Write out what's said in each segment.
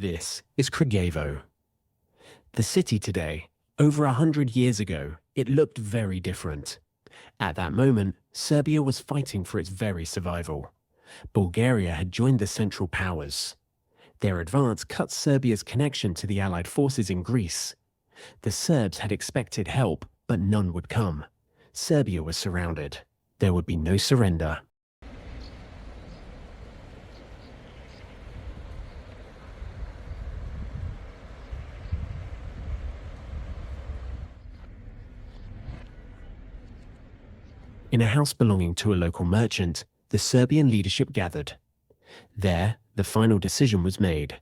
This is Kraljevo. The city today, over 100 years ago, it looked very different. At that moment, Serbia was fighting for its very survival. Bulgaria had joined the Central Powers. Their advance cut Serbia's connection to the Allied forces in Greece. The Serbs had expected help, but none would come. Serbia was surrounded. There would be no surrender. In a house belonging to a local merchant, the Serbian leadership gathered. There, the final decision was made.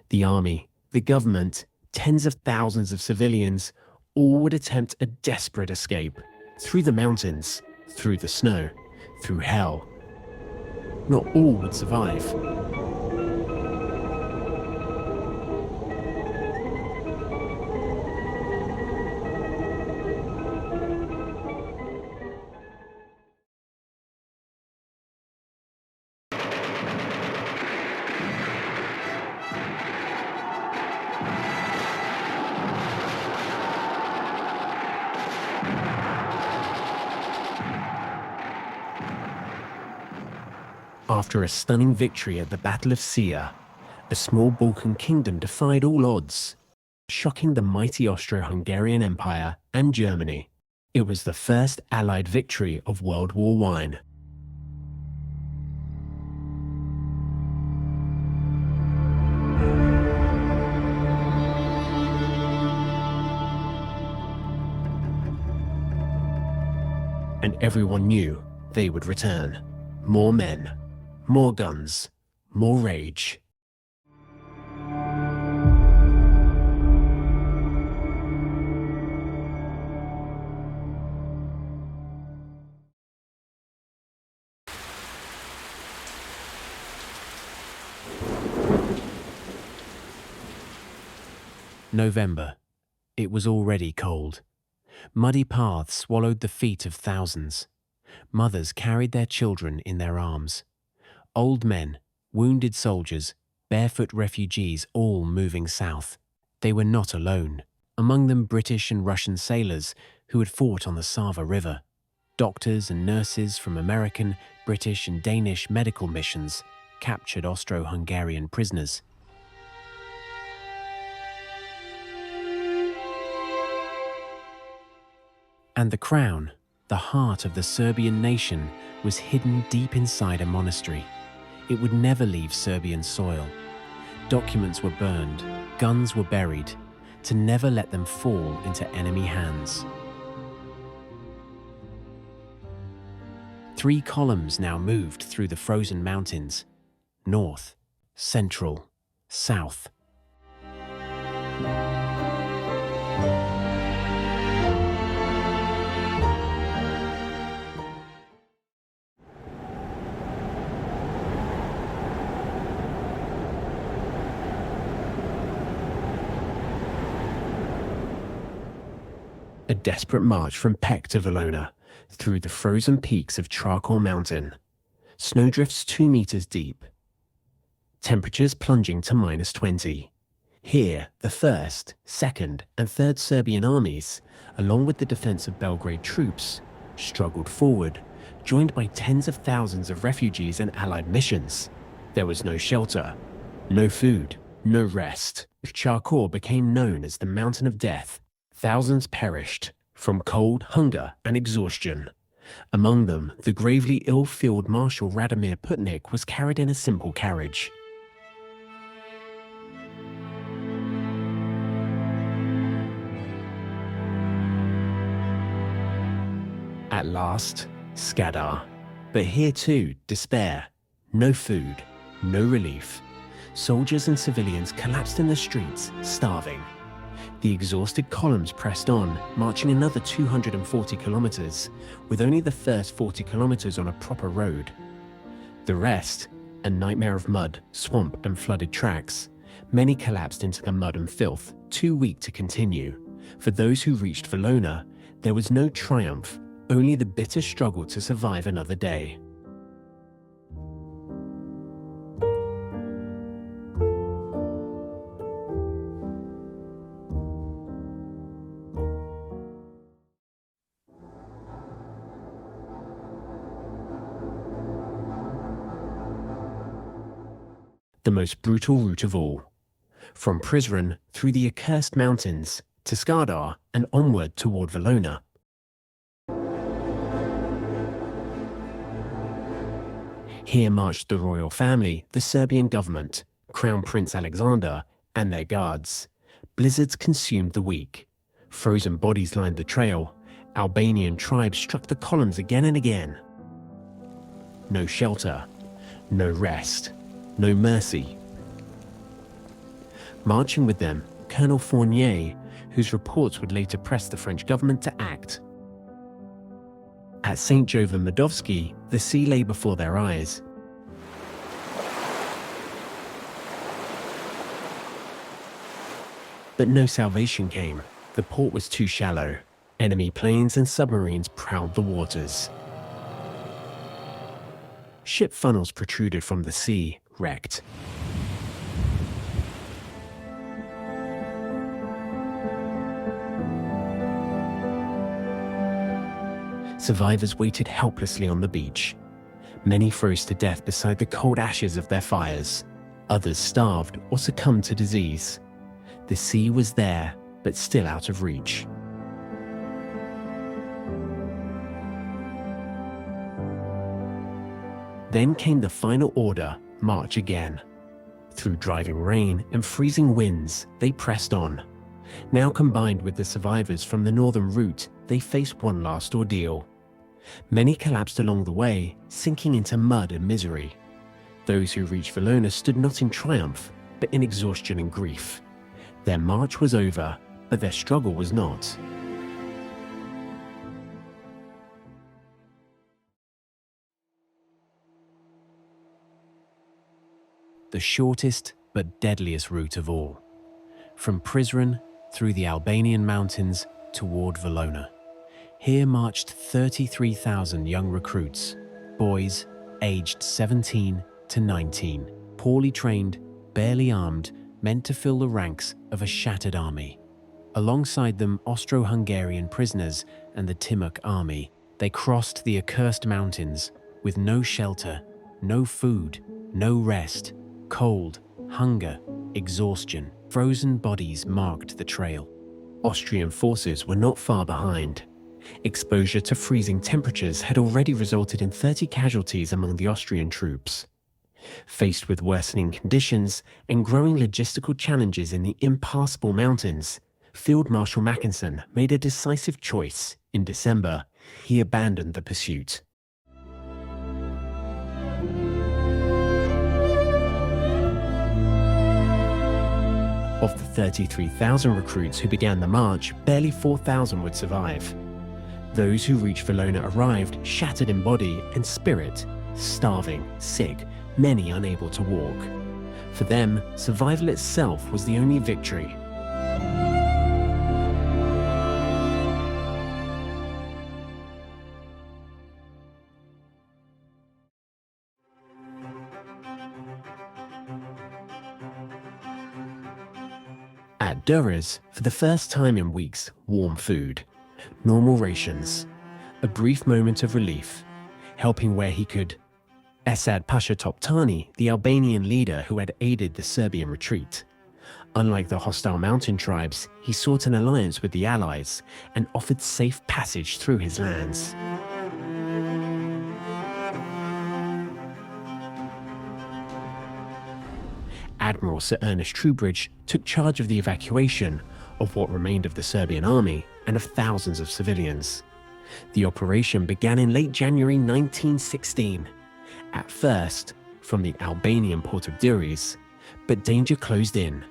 The army, the government, tens of thousands of civilians, all would attempt a desperate escape. Through the mountains, through the snow, through hell. Not all would survive. After a stunning victory at the Battle of Sea, a small Balkan kingdom defied all odds, shocking the mighty Austro-Hungarian Empire and Germany. It was the first Allied victory of World War I. And everyone knew they would return. More men. More guns, more rage. November. It was already cold. Muddy paths swallowed the feet of thousands. Mothers carried their children in their arms. Old men, wounded soldiers, barefoot refugees, all moving south. They were not alone. Among them British and Russian sailors who had fought on the Sava River. Doctors and nurses from American, British and Danish medical missions captured Austro-Hungarian prisoners. And the crown, the heart of the Serbian nation, was hidden deep inside a monastery. It would never leave Serbian soil. Documents were burned, guns were buried, to never let them fall into enemy hands. 3 columns now moved through the frozen mountains, north, central, south. A desperate march from Pek to Valona, through the frozen peaks of Čakor mountain. Snowdrifts 2 meters deep. Temperatures plunging to -20. Here, the 1st, 2nd and 3rd Serbian armies, along with the defense of Belgrade troops, struggled forward, joined by tens of thousands of refugees and Allied missions. There was no shelter, no food, no rest. Čakor became known as the Mountain of Death. Thousands perished from cold, hunger, and exhaustion. Among them, the gravely ill Field Marshal Radomir Putnik was carried in a simple carriage. At last, Skadar. But here too, despair. No food, no relief. Soldiers and civilians collapsed in the streets, starving. The exhausted columns pressed on, marching another 240 kilometers, with only the first 40 kilometers on a proper road. The rest, a nightmare of mud, swamp and flooded tracks. Many collapsed into the mud and filth, too weak to continue. For those who reached Valona, there was no triumph, only the bitter struggle to survive another day. the most brutal route of all, from Prizren through the accursed mountains to Skadar and onward toward Valona. Here marched the royal family, the Serbian government, Crown Prince Alexander, and their guards. Blizzards consumed the weak. Frozen bodies lined the trail. Albanian tribes struck the columns again and again. No shelter, no rest, no mercy. Marching with them, Colonel Fournier, whose reports would later press the French government to act. At St. Jovan Madovsky, the sea lay before their eyes. But no salvation came. The port was too shallow. Enemy planes and submarines prowled the waters. Ship funnels protruded from the sea, wrecked. Survivors waited helplessly on the beach. Many froze to death beside the cold ashes of their fires. Others starved or succumbed to disease. The sea was there, but still out of reach. Then came the final order, march again. Through driving rain and freezing winds, they pressed on. Now combined with the survivors from the northern route, they faced one last ordeal. Many collapsed along the way, sinking into mud and misery. Those who reached Valona stood not in triumph, but in exhaustion and grief. Their march was over, but their struggle was not. The shortest but deadliest route of all. From Prizren through the Albanian mountains toward Valona. Here marched 33,000 young recruits, boys aged 17 to 19, poorly trained, barely armed, meant to fill the ranks of a shattered army. Alongside them, Austro-Hungarian prisoners and the Timok army. They crossed the accursed mountains with no shelter, no food, no rest, cold, hunger, exhaustion. Frozen bodies marked the trail. Austrian forces were not far behind. Exposure to freezing temperatures had already resulted in 30 casualties among the Austrian troops. Faced with worsening conditions and growing logistical challenges in the impassable mountains, Field Marshal Mackensen made a decisive choice. In December, he abandoned the pursuit. Of the 33,000 recruits who began the march, barely 4,000 would survive. Those who reached Valona arrived shattered in body and spirit, starving, sick, many unable to walk. For them, survival itself was the only victory. At Durrës, for the first time in weeks, warm food, normal rations, a brief moment of relief, helping where he could. Esad Pasha Toptani, the Albanian leader who had aided the Serbian retreat. Unlike the hostile mountain tribes, he sought an alliance with the Allies and offered safe passage through his lands. Admiral Sir Ernest Trubridge took charge of the evacuation of what remained of the Serbian army and of thousands of civilians. The operation began in late January 1916, at first from the Albanian port of Durrës, but danger closed in.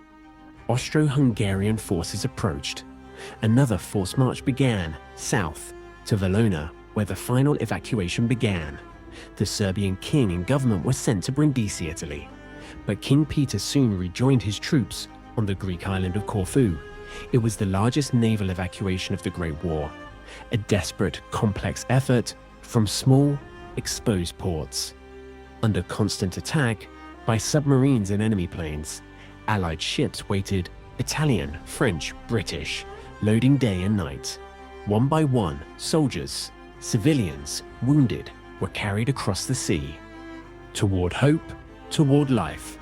Austro-Hungarian forces approached. Another forced march began south to Valona, where the final evacuation began. The Serbian king and government were sent to Brindisi, Italy. But King Peter soon rejoined his troops on the Greek island of Corfu. It was the largest naval evacuation of the Great War, a desperate, complex effort from small, exposed ports. Under constant attack by submarines and enemy planes, Allied ships waited, Italian, French, British, loading day and night. One by one, soldiers, civilians, wounded, were carried across the sea. Toward hope, toward life.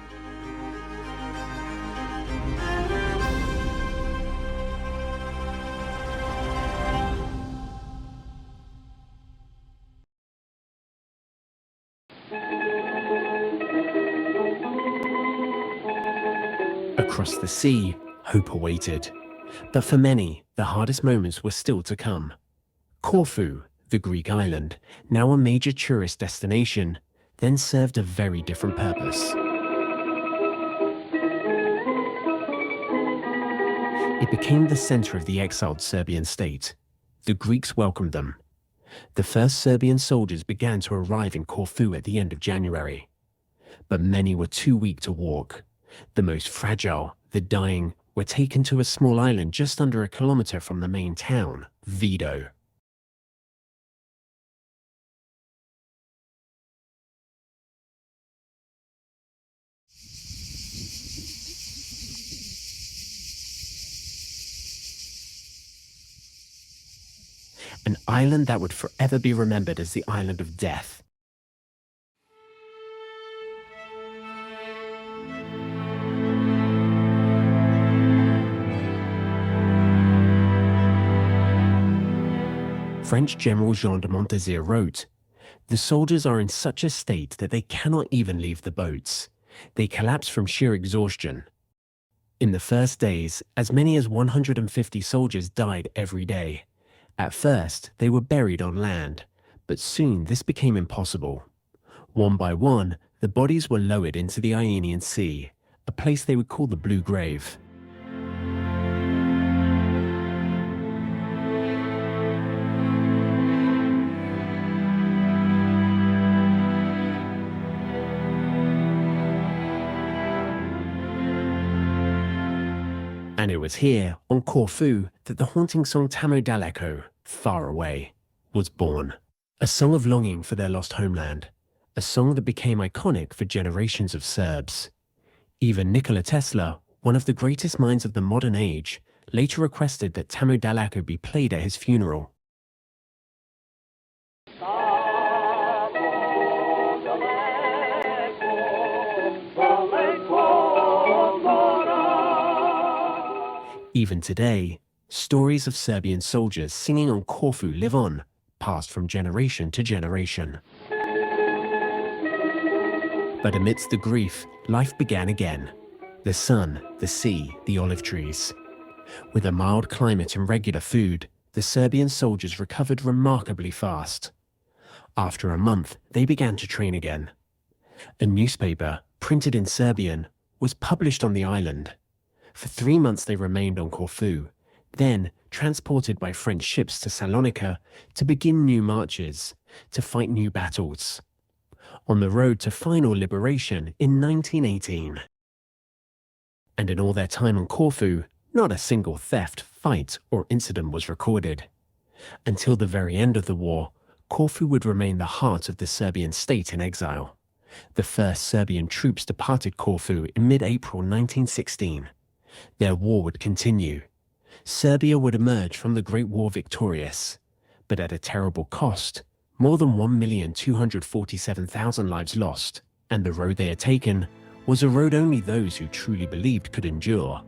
Across the sea, hope awaited. But for many, the hardest moments were still to come. Corfu, the Greek island, now a major tourist destination, then served a very different purpose. It became the center of the exiled Serbian state. The Greeks welcomed them. The first Serbian soldiers began to arrive in Corfu at the end of January. But many were too weak to walk. The most fragile, the dying, were taken to a small island just under a kilometer from the main town, Vido. An island that would forever be remembered as the Island of Death. French General Jean de Montezir wrote, "The soldiers are in such a state that they cannot even leave the boats. They collapse from sheer exhaustion. In the first days, as many as 150 soldiers died every day. At first, they were buried on land, but soon this became impossible. One by one, the bodies were lowered into the Ionian Sea, a place they would call the Blue Grave. And it was here, on Corfu, that the haunting song Tamo Daleko, Far Away, was born. A song of longing for their lost homeland. A song that became iconic for generations of Serbs. Even Nikola Tesla, one of the greatest minds of the modern age, later requested that Tamo Daleko be played at his funeral. Even today, stories of Serbian soldiers singing on Corfu live on, passed from generation to generation. But amidst the grief, life began again. The sun, the sea, the olive trees. With a mild climate and regular food, the Serbian soldiers recovered remarkably fast. After a month, they began to train again. A newspaper, printed in Serbian, was published on the island. For 3 months they remained on Corfu, then transported by French ships to Salonika to begin new marches, to fight new battles. On the road to final liberation in 1918. And in all their time on Corfu, not a single theft, fight, or incident was recorded. Until the very end of the war, Corfu would remain the heart of the Serbian state in exile. The first Serbian troops departed Corfu in mid-April 1916. Their war would continue. Serbia would emerge from the Great War victorious, but at a terrible cost, more than 1,247,000 lives lost, and the road they had taken was a road only those who truly believed could endure.